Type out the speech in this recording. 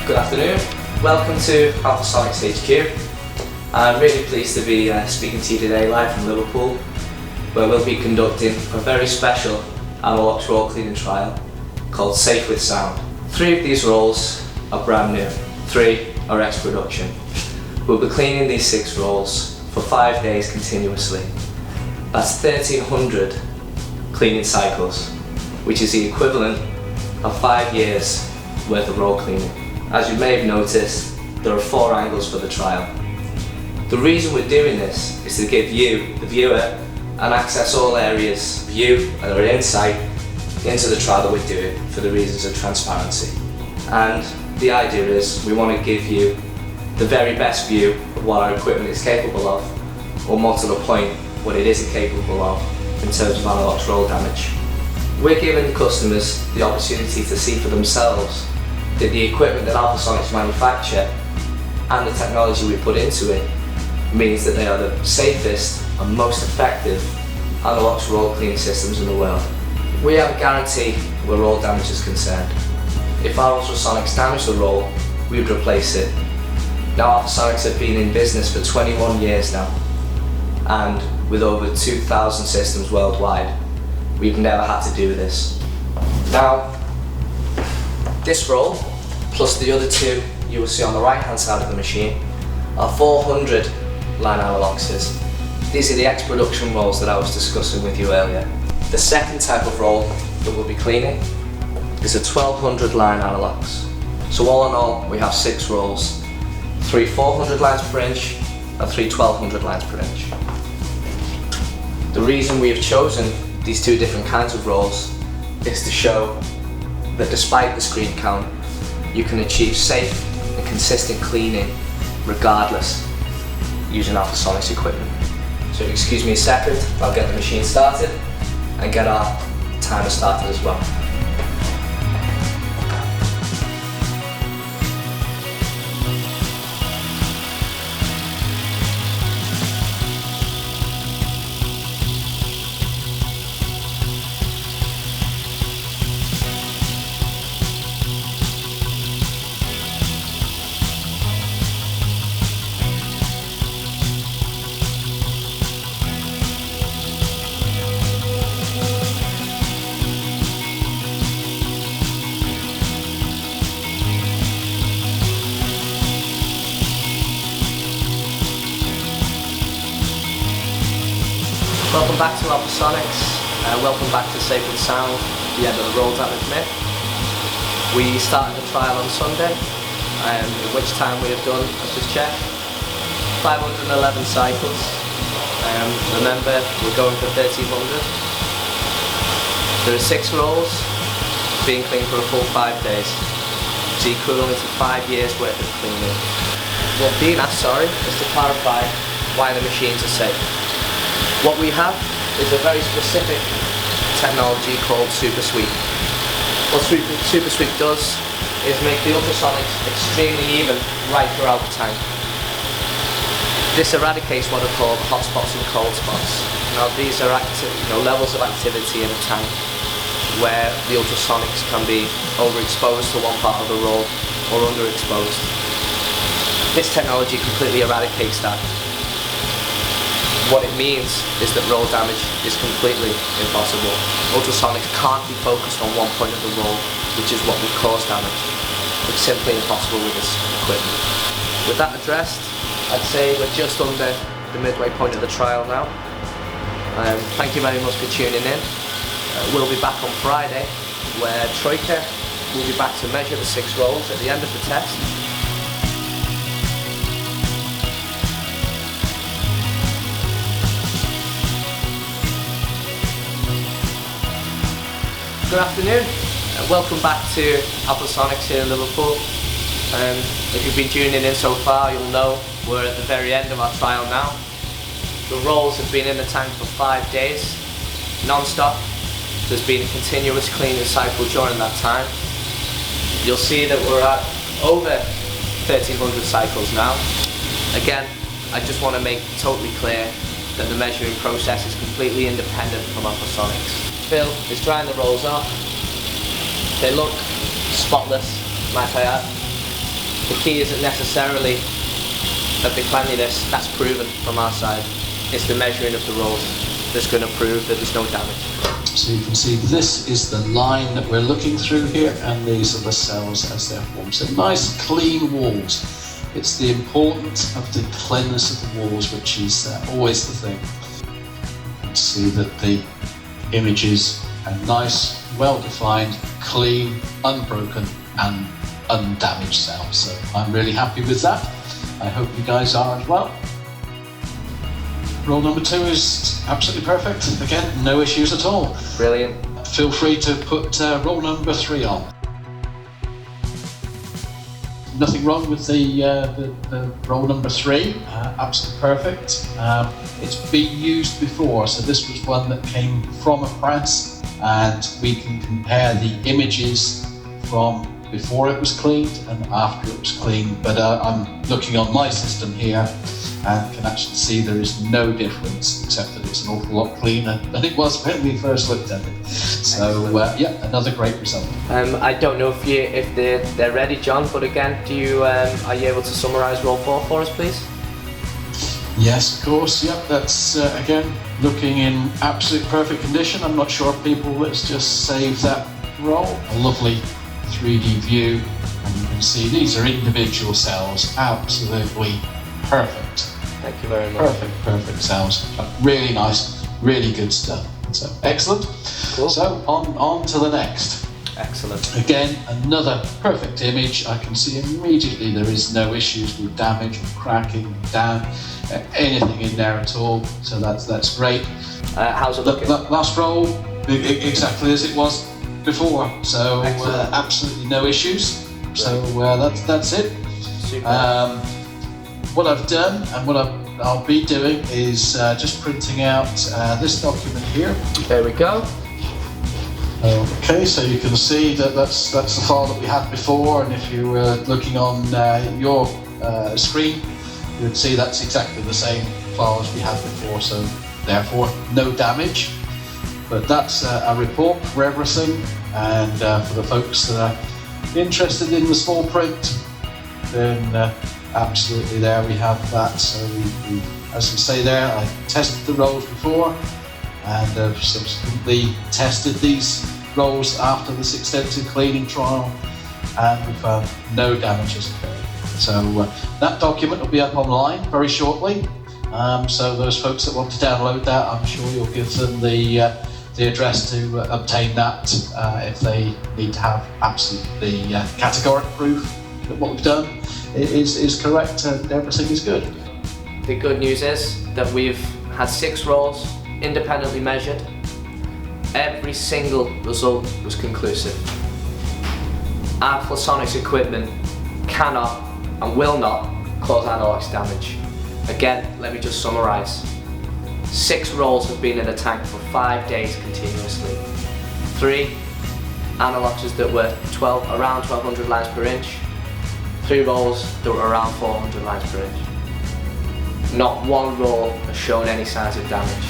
Good afternoon, welcome to Alphasonics HQ. I'm really pleased to be speaking to you today live from Liverpool, where we'll be conducting a very special Analux roll cleaning trial called Safe with Sound. 3 of these rolls are brand new, 3 are ex-production. We'll be cleaning these 6 rolls for 5 days continuously. That's 1,300 cleaning cycles, which is the equivalent of 5 years worth of roll cleaning. As you may have noticed, there are 4 angles for the trial. The reason we're doing this is to give you, the viewer, and access all areas of you and our insight into the trial that we're doing for the reasons of transparency. And the idea is we want to give you the very best view of what our equipment is capable of, or more to the point, what it isn't capable of in terms of Analux roll damage. We're giving the customers the opportunity to see for themselves that the equipment that Alphasonics manufacture and the technology we put into it means that they are the safest and most effective Analux roll cleaning systems in the world. We have a guarantee where roll damage is concerned. If our ultrasonics damage the roll, we would replace it. Now Alphasonics have been in business for 21 years now, and with over 2,000 systems worldwide, we've never had to do this. Now, this roll, plus the other 2 you will see on the right hand side of the machine, are 400 line Analuxes. These are the ex-production rolls that I was discussing with you earlier. The second type of roll that we'll be cleaning is a 1,200 line Analux. So all in all, we have 6 rolls, 3 400 lines per inch and 3 1,200 lines per inch. The reason we have chosen these 2 different kinds of rolls is to show that despite the screen count, you can achieve safe and consistent cleaning regardless using Alphasonics equipment. So excuse me a second, I'll get the machine started and get our timer started as well. Welcome back to Alphasonics, welcome back to Safe with Sound, the end of the roll damage myth. We started the trial on Sunday, in which time we have done, let's just check, 511 cycles. Remember, we're going for 1,300. There are 6 rolls being cleaned for a full 5 days. It's equivalent to 5 years worth of cleaning. What being asked, is to clarify why the machines are safe. What we have is a very specific technology called Super Sweep. What Super Sweep does is make the ultrasonics extremely even right throughout the tank. This eradicates what are called hot spots and cold spots. Now these are levels of activity in a tank where the ultrasonics can be overexposed to one part of the roll or underexposed. This technology completely eradicates that. What it means is that roll damage is completely impossible. Ultrasonics can't be focused on one point of the roll, which is what would cause damage. It's simply impossible with this equipment. With that addressed, I'd say we're just under the midway point of the trial now. Thank you very much for tuning in. We'll be back on Friday, where Troika will be back to measure the 6 rolls at the end of the test. Good afternoon, and welcome back to Alphasonics here in Liverpool. If you've been tuning in so far, you'll know we're at the very end of our trial now. The rolls have been in the tank for 5 days, non-stop. There's been a continuous cleaning cycle during that time. You'll see that we're at over 1,300 cycles now. Again, I just want to make totally clear that the measuring process is completely independent from Alphasonics. Phil is drying the rolls off. They look spotless, might I add. The key isn't necessarily that the cleanliness, that's proven from our side. It's the measuring of the rolls that's going to prove that there's no damage. So you can see this is the line that we're looking through here, and these are the cells as they're formed. So nice clean walls. It's the importance of the cleanliness of the walls which is always the thing. You can see that the images are nice, well defined, clean, unbroken and undamaged cells. So I'm really happy with that. I hope you guys are as well. Roll number 2 is absolutely perfect. Again, no issues at all. Brilliant. Feel free to put roll number 3 on. Nothing wrong with the roll number 3. Absolutely perfect. It's been used before, so this was one that came from a press, and we can compare the images from before it was cleaned and after it was cleaned. But I'm looking on my system here and can actually see there is no difference, except that it's an awful lot cleaner than it was when we first looked at it. So yeah, another great result. I don't know if they're ready, John, but again, are you able to summarise roll 4 for us, please? Yes, of course. Yep, that's again looking in absolute perfect condition. I'm not sure if people, let's just save that roll. A lovely 3D view, and you can see these are individual cells, absolutely perfect. Thank you very much. Perfect cells. Really nice, really good stuff. So excellent. Cool. So on to the next. Excellent. Again, another perfect image. I can see immediately there is no issues with damage or cracking, anything in there at all. So that's great. How's it looking? Last roll, exactly as it was before. So absolutely no issues. Great. So that's it. Super. What I've done and what I'll be doing is just printing out this document here. There we go. Okay, so you can see that that's the file that we had before, and if you were looking on your screen, you would see that's exactly the same file as we had before, so therefore no damage. But that's a report for everything, and for the folks that are interested in the small print, then absolutely there we have that. So we, as we say there, I tested the rolls before and subsequently tested these rolls after this extensive cleaning trial, and we found no damages occurred. So that document will be up online very shortly. So those folks that want to download that, I'm sure you'll give them the address to obtain that if they need to have absolutely categorical proof that what we've done is correct and everything is good. The good news is that we've had 6 rolls independently measured. Every single result was conclusive. Our Plasonics equipment cannot and will not cause analog damage. Again, let me just summarise. 6 rolls have been in the tank for 5 days continuously. 3 analogs that were around 1200 lines per inch. 3 rolls that were around 400 lines per inch. Not one roll has shown any signs of damage.